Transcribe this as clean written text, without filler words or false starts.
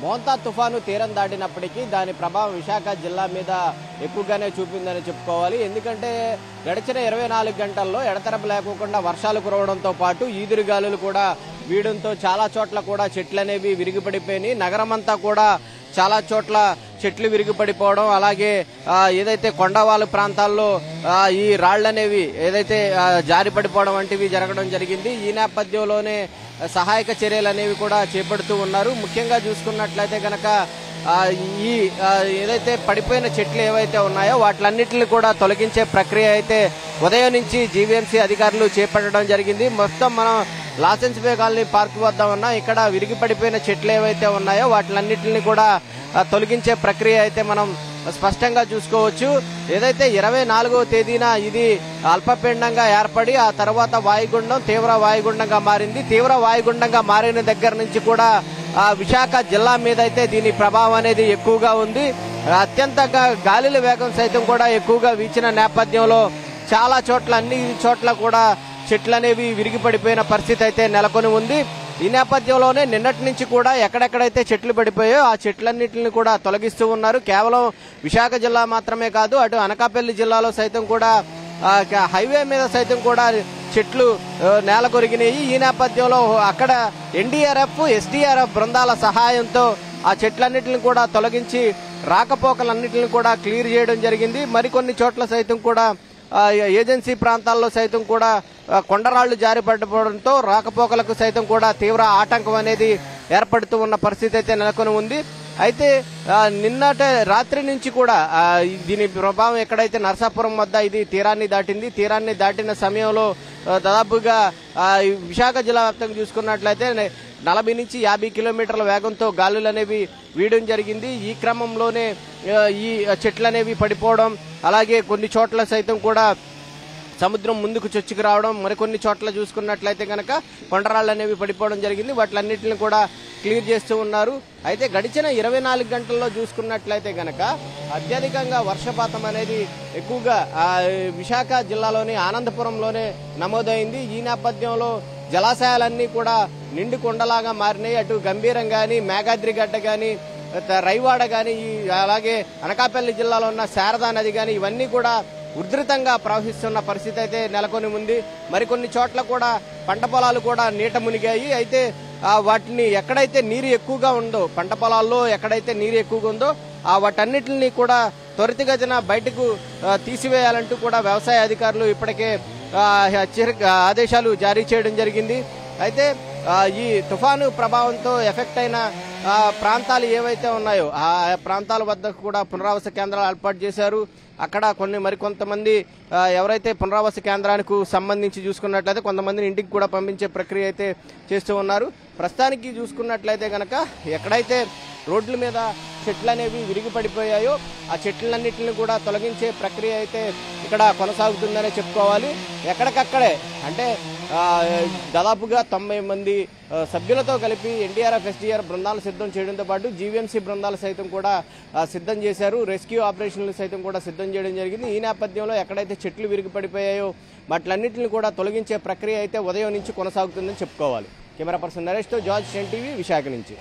మోంతా తుఫాను తీరం దాటినప్పటికీ దాని ప్రభావం విశాఖ జిల్లా మీద ఎక్కువగానే చూపిందని చెప్పుకోవాలి. ఎందుకంటే గడిచిన 24 గంటల్లో ఎడతెరపు లేకుండా వర్షాలు కురవడంతో పాటు ఈదురుగాలులు కూడా వీయడంతో చాలా చోట్ల కూడా చెట్లు అనేవి విరిగిపడిపోయినాయి. నగరమంతా కూడా చాలా చోట్ల చెట్లు విరిగిపడిపోవడం, అలాగే ఏదైతే కొండవాళ్ళ ప్రాంతాల్లో ఈ రాళ్లనేవి ఏదైతే జారి పడిపోవడం వంటివి జరగడం జరిగింది. ఈ నేపథ్యంలోనే సహాయక చర్యలు అనేవి కూడా చేపడుతూ ఉన్నారు. ముఖ్యంగా చూసుకున్నట్లయితే కనుక ఈ ఏదైతే పడిపోయిన చెట్లు ఏవైతే ఉన్నాయో వాటిలన్నింటినీ కూడా తొలగించే ప్రక్రియ అయితే ఉదయం నుంచి జీవీఎంసీ అధికారులు చేపట్టడం జరిగింది. మొత్తం మనం లాసెన్స్ బే కాలనీ పార్క్ వద్ద ఉన్న ఇక్కడ విరిగి పడిపోయిన చెట్లు ఏవైతే ఉన్నాయో వాటిలన్నింటినీ కూడా తొలగించే ప్రక్రియ అయితే మనం స్పష్టంగా చూసుకోవచ్చు. ఏదైతే 24వ తేదీన ఇది అల్పపీడనంగా ఏర్పడి ఆ తర్వాత వాయుగుండం తీవ్ర వాయుగుండంగా మారింది. తీవ్ర వాయుగుండంగా మారిన దగ్గర నుంచి కూడా విశాఖ జిల్లా మీద అయితే దీని ప్రభావం అనేది ఎక్కువగా ఉంది. అత్యంత గాలిల వేగం సైతం కూడా ఎక్కువగా వీచిన నేపథ్యంలో చాలా చోట్ల అన్ని చోట్ల కూడా చెట్లు అనేవి విరిగిపడిపోయిన పరిస్థితి అయితే నెలకొని ఉంది. ఈ నేపథ్యంలోనే నిన్నటి నుంచి కూడా ఎక్కడెక్కడైతే చెట్లు పడిపోయాయో ఆ చెట్లన్నింటిని కూడా తొలగిస్తూ ఉన్నారు. కేవలం విశాఖ జిల్లా మాత్రమే కాదు, అటు అనకాపల్లి జిల్లాలో సైతం కూడా హైవే మీద సైతం కూడా చెట్లు నేల కొరిగినాయి. ఈ నేపథ్యంలో అక్కడ ఎన్డీఆర్ఎఫ్ ఎస్డీఆర్ఎఫ్ బృందాల సహాయంతో ఆ చెట్లన్నింటిని కూడా తొలగించి రాకపోకలన్నింటిని కూడా క్లియర్ చేయడం జరిగింది. మరికొన్ని చోట్ల సైతం కూడా ఏజెన్సీ ప్రాంతాల్లో సైతం కూడా కొండరాళ్లు జారి పడిపోవడంతో రాకపోకలకు సైతం కూడా తీవ్ర ఆటంకం అనేది ఏర్పడుతూ ఉన్న పరిస్థితి అయితే నెలకొని ఉంది. అయితే నిన్నటి రాత్రి నుంచి కూడా దీని ప్రభావం ఎక్కడైతే నరసాపురం వద్ద ఇది తీరాన్ని దాటింది. తీరాన్ని దాటిన సమయంలో దాదాపుగా విశాఖ జిల్లా వ్యాప్తంగా చూసుకున్నట్లయితే 40 నుంచి 50 కిలోమీటర్ల వేగంతో గాలులు అనేవి వీయడం జరిగింది. ఈ క్రమంలోనే ఈ చెట్లు అనేవి పడిపోవడం, అలాగే కొన్ని చోట్ల సైతం కూడా సముద్రం ముందుకు చొచ్చుకు రావడం, మరికొన్ని చోట్ల చూసుకున్నట్లయితే కనుక కొండరాళ్ళు అనేవి పడిపోవడం జరిగింది. వాటిలన్నింటిని కూడా క్లియర్ చేస్తూ ఉన్నారు. అయితే గడిచిన 24 గంటల్లో చూసుకున్నట్లయితే కనుక అత్యధికంగా వర్షపాతం అనేది ఎక్కువగా విశాఖ జిల్లాలోని ఆనందపురంలోనే నమోదైంది. ఈ నేపథ్యంలో జలాశయాలన్నీ కూడా నిండు కొండలాగా మారినాయి. అటు గంభీరం గాని, మేఘాద్రిగడ్డ గాని, రైవాడ గాని, అలాగే అనకాపల్లి జిల్లాలో ఉన్న శారదా నది గాని ఇవన్నీ కూడా ఉధృతంగా ప్రవహిస్తున్న పరిస్థితి అయితే నెలకొని ఉంది. మరికొన్ని చోట్ల కూడా పంట పొలాలు కూడా నీట మునిగాయి. అయితే వాటిని ఎక్కడైతే నీరు ఎక్కువగా ఉందో, పంట పొలాల్లో ఎక్కడైతే నీరు ఎక్కువగా ఉందో వాటన్నిటిని కూడా త్వరితగతిన బయటకు తీసివేయాలంటూ కూడా వ్యవసాయ అధికారులు ఇప్పటికే ఆదేశాలు జారీ చేయడం జరిగింది. అయితే ఈ తుఫాను ప్రభావంతో ఎఫెక్ట్ అయిన ప్రాంతాలు ఏవైతే ఉన్నాయో ఆ ప్రాంతాల వద్ద కూడా పునరావాస కేంద్రాలు ఏర్పాటు చేశారు. అక్కడ మరికొంతమంది ఎవరైతే పునరావాస కేంద్రానికి సంబంధించి చూసుకున్నట్లయితే కొంతమందిని ఇంటికి కూడా పంపించే ప్రక్రియ అయితే చేస్తూ ఉన్నారు. ప్రస్తుతానికి చూసుకున్నట్లయితే కనుక ఎక్కడైతే రోడ్ల మీద చెట్లు అనేవి విరిగి పడిపోయాయో ఆ చెట్లన్నింటిని కూడా తొలగించే ప్రక్రియ అయితే ఇక్కడ కొనసాగుతుందనే చెప్పుకోవాలి. ఎక్కడికక్కడే అంటే దాదాపుగా 90 మంది సభ్యులతో కలిపి ఎన్డీఆర్ఎఫ్ ఎస్డీఆర్ఎఫ్ బృందాలు సిద్ధం చేయడంతో పాటు జీవీఎంసీ బృందాలు సైతం కూడా సిద్ధం చేశారు. రెస్క్యూ ఆపరేషన్లు సైతం కూడా సిద్ధం చేయడం జరిగింది. ఈ నేపథ్యంలో ఎక్కడైతే చెట్లు విరిగి పడిపోయాయో వాటిలన్నింటిని కూడా తొలగించే ప్రక్రియ అయితే ఉదయం నుంచి కొనసాగుతుందని చెప్పుకోవాలి. కెమెరా పర్సన్ నరేష్తో జార్జ్, 10 టీవీ, విశాఖ నుంచి.